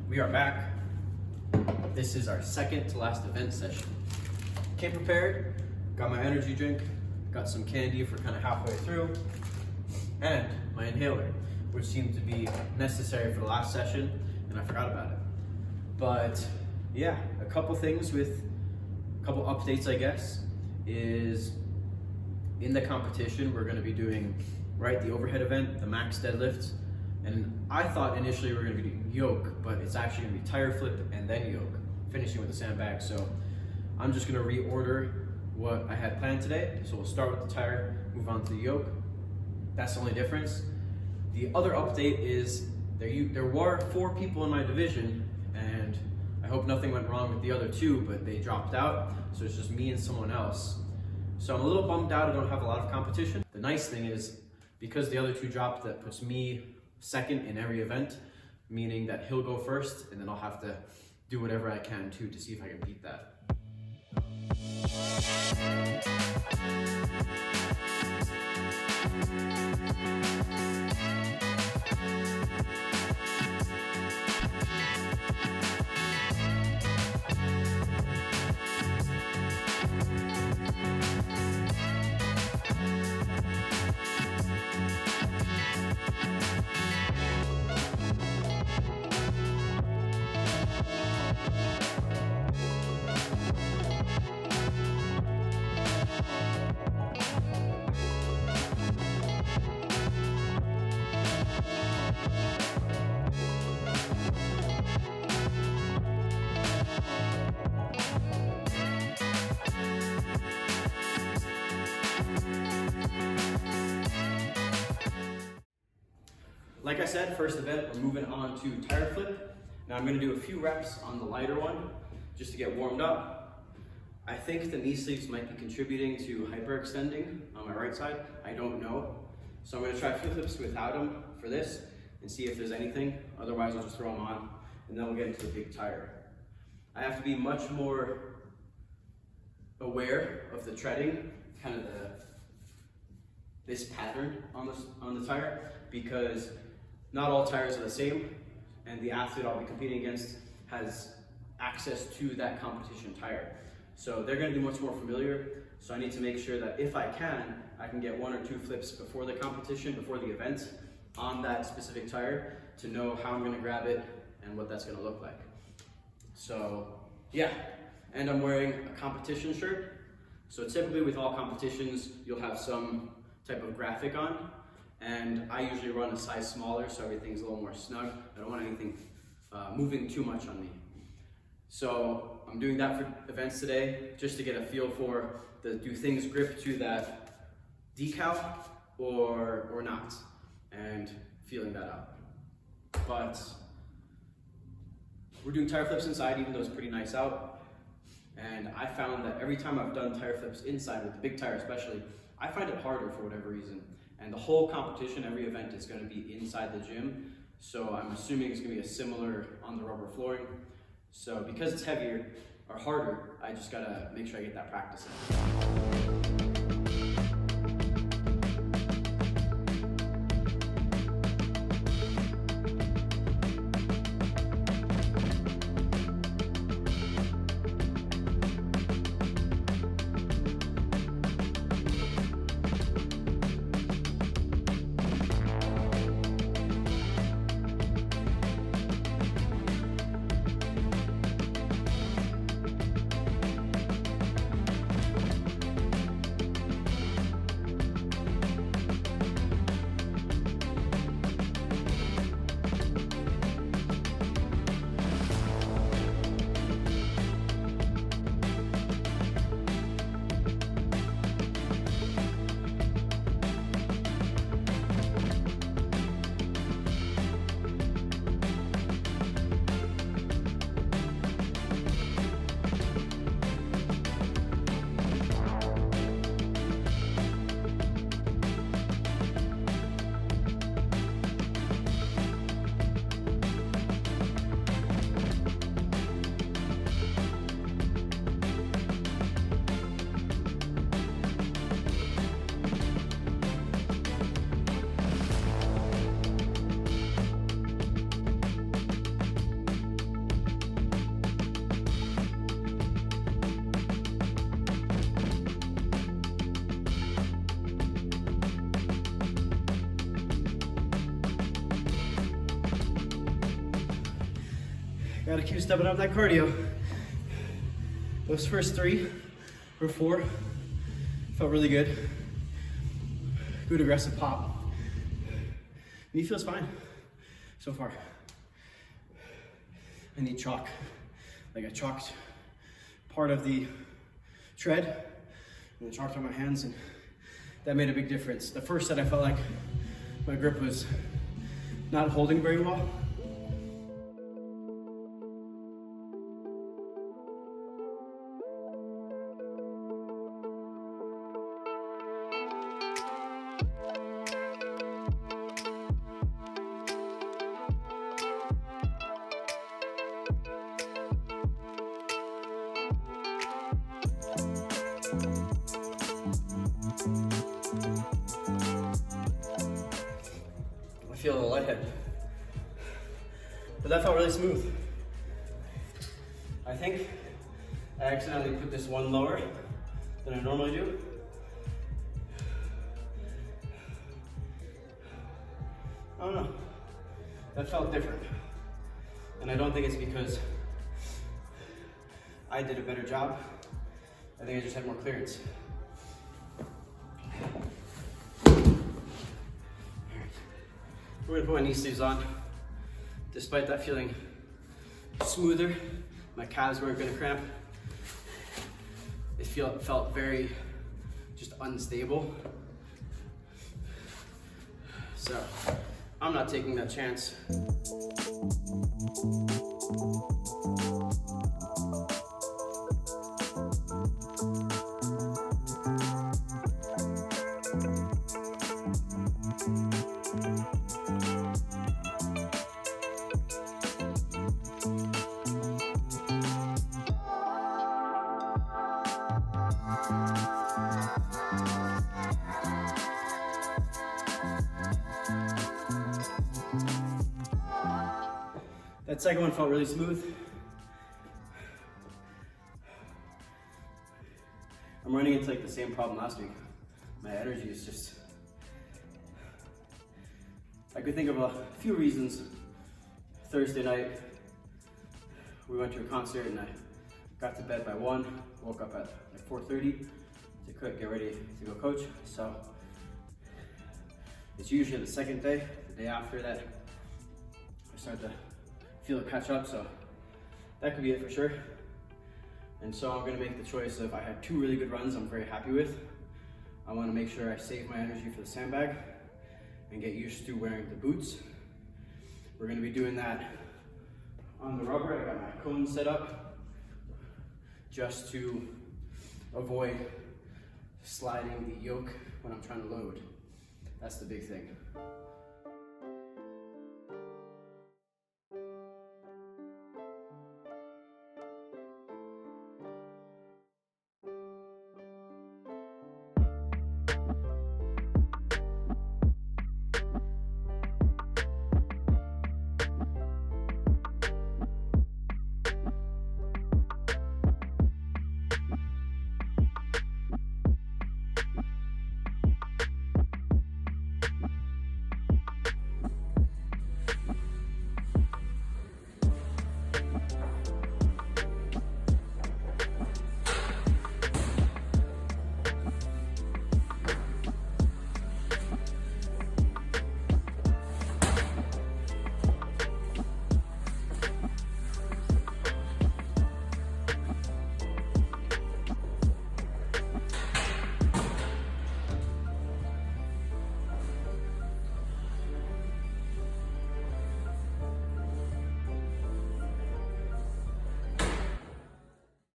We are back. This is our second to last event session. Came prepared, got my energy drink, got some candy for kind of halfway through, and my inhaler, which seemed to be necessary for the last session, and I forgot about it. But yeah, a couple updates, I guess, is in the competition, we're gonna be doing, the overhead event, the max deadlift. And I thought initially we were gonna be doing yoke, but it's actually gonna be tire flip and then yoke, finishing with the sandbag. So I'm just gonna reorder what I had planned today. So we'll start with the tire, move on to the yoke. That's the only difference. The other update is there were 4 people in my division, and I hope nothing went wrong with the other 2, but they dropped out. So it's just me and someone else. So I'm a little bummed out I don't have a lot of competition. The nice thing is, because the other 2 dropped, that puts me second in every event, meaning that he'll go first, and then I'll have to do whatever I can too to see if I can beat that. Like I said, first event, we're moving on to tire flip. Now I'm gonna do a few reps on the lighter one, just to get warmed up. I think the knee sleeves might be contributing to hyperextending on my right side. I don't know. So I'm gonna try flip flips without them for this and see if there's anything. Otherwise, I'll just throw them on and then we'll get into the big tire. I have to be much more aware of the treading, kind of this pattern on the tire, because not all tires are the same, and the athlete I'll be competing against has access to that competition tire. So they're gonna be much more familiar, so I need to make sure that if I can get 1 or 2 flips before the competition, before the event, on that specific tire, to know how I'm gonna grab it and what that's gonna look like. So yeah, and I'm wearing a competition shirt. So typically with all competitions, you'll have some type of graphic on, and I usually run a size smaller, so everything's a little more snug. I don't want anything moving too much on me. So I'm doing that for events today, just to get a feel for do things grip to that decal or not, and feeling that out. But we're doing tire flips inside, even though it's pretty nice out. And I found that every time I've done tire flips inside, with the big tire especially, I find it harder for whatever reason. And the whole competition, every event is going to be inside the gym. So I'm assuming it's going to be a similar on the rubber flooring. So because it's heavier or harder, I just got to make sure I get that practice in. Gotta keep stepping up that cardio. Those first 3 or 4 felt really good. Good aggressive pop. Knee feels fine so far. I need chalk. Like I chalked part of the tread and then chalked on my hands, and that made a big difference. The first set I felt like my grip was not holding very well. I feel a little lightheaded, but that felt really smooth. I think I accidentally put this one lower than I normally do. I don't know, that felt different. And I don't think it's because I did a better job. I think I just had more clearance. We're gonna put my knee sleeves on. Despite that feeling smoother, my calves weren't gonna cramp. It felt very just unstable. So I'm not taking that chance. That second one felt really smooth. I'm running into like the same problem last week. My energy is just, I could think of a few reasons. Thursday night, we went to a concert and I got to bed by 1, woke up at like 4:30 to get ready to go coach. So it's usually the second day, the day after that, I start to feel it catch up, so that could be it for sure. And so I'm gonna make the choice of, I had 2 really good runs I'm very happy with. I wanna make sure I save my energy for the sandbag and get used to wearing the boots. We're gonna be doing that on the rubber. I got my cone set up just to avoid sliding the yoke when I'm trying to load. That's the big thing.